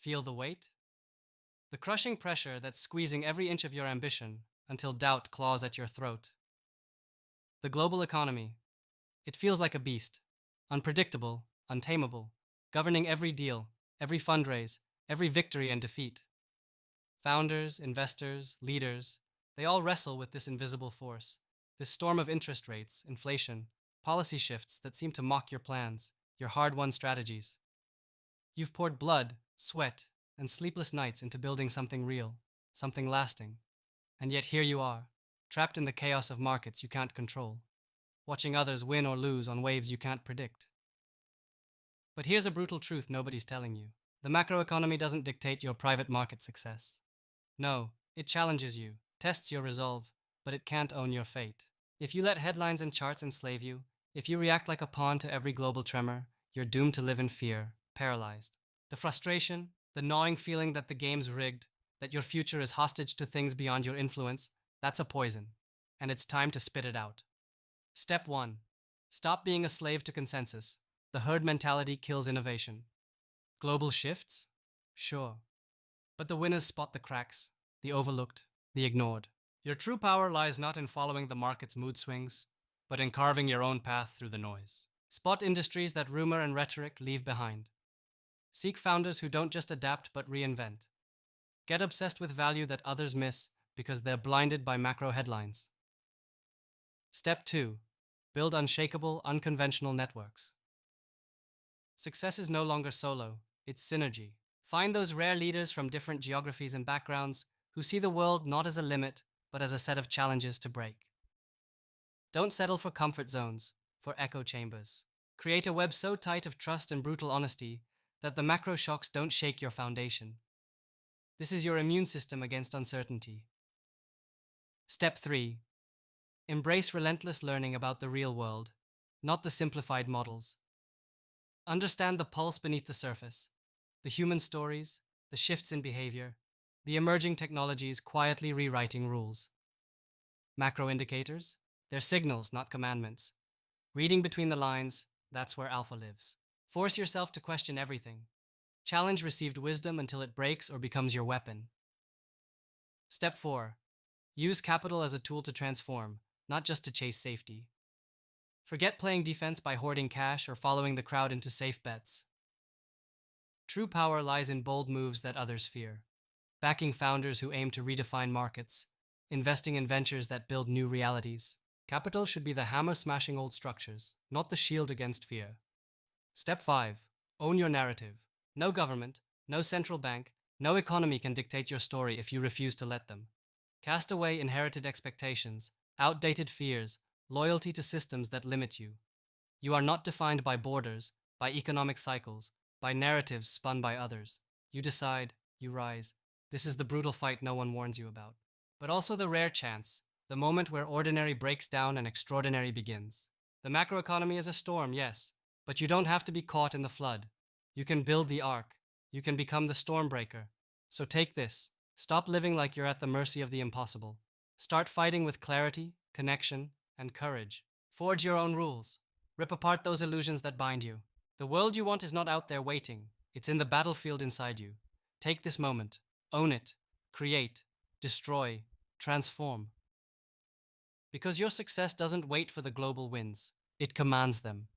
Feel the weight? The crushing pressure that's squeezing every inch of your ambition until doubt claws at your throat. The global economy. It feels like a beast, unpredictable, untamable, governing every deal, every fundraise, every victory and defeat. Founders, investors, leaders, they all wrestle with this invisible force, this storm of interest rates, inflation, policy shifts that seem to mock your plans, your hard-won strategies. You've poured blood, sweat, and sleepless nights into building something real, something lasting. And yet here you are, trapped in the chaos of markets you can't control, watching others win or lose on waves you can't predict. But here's a brutal truth nobody's telling you. The macroeconomy doesn't dictate your private market success. No, it challenges you, tests your resolve, but it can't own your fate. If you let headlines and charts enslave you, if you react like a pawn to every global tremor, you're doomed to live in fear, paralyzed. The frustration, the gnawing feeling that the game's rigged, that your future is hostage to things beyond your influence, that's a poison, and it's time to spit it out. Step 1. Stop being a slave to consensus. The herd mentality kills innovation. Global shifts? Sure. But the winners spot the cracks, the overlooked, the ignored. Your true power lies not in following the market's mood swings, but in carving your own path through the noise. Spot industries that rumor and rhetoric leave behind. Seek founders who don't just adapt but reinvent. Get obsessed with value that others miss because they're blinded by macro headlines. Step 2. Build unshakable, unconventional networks. Success is no longer solo, it's synergy. Find those rare leaders from different geographies and backgrounds who see the world not as a limit, but as a set of challenges to break. Don't settle for comfort zones, for echo chambers. Create a web so tight of trust and brutal honesty that the macro shocks don't shake your foundation. This is your immune system against uncertainty. Step 3. Embrace relentless learning about the real world, not the simplified models. Understand the pulse beneath the surface, the human stories, the shifts in behavior, the emerging technologies quietly rewriting rules. Macro indicators? They're signals, not commandments. Reading between the lines, that's where alpha lives. Force yourself to question everything. Challenge received wisdom until it breaks or becomes your weapon. Step 4. Use capital as a tool to transform, not just to chase safety. Forget playing defense by hoarding cash or following the crowd into safe bets. True power lies in bold moves that others fear. Backing founders who aim to redefine markets, investing in ventures that build new realities. Capital should be the hammer smashing old structures, not the shield against fear. Step 5. Own your narrative. No government, no central bank, no economy can dictate your story if you refuse to let them. Cast away inherited expectations, outdated fears, loyalty to systems that limit you. You are not defined by borders, by economic cycles, by narratives spun by others. You decide, you rise. This is the brutal fight no one warns you about. But also the rare chance, the moment where ordinary breaks down and extraordinary begins. The macroeconomy is a storm, yes, but you don't have to be caught in the flood. You can build the ark. You can become the stormbreaker. So take this. Stop living like you're at the mercy of the impossible. Start fighting with clarity, connection, and courage. Forge your own rules. Rip apart those illusions that bind you. The world you want is not out there waiting. It's in the battlefield inside you. Take this moment. Own it. Create. Destroy. Transform. Because your success doesn't wait for the global winds. It commands them.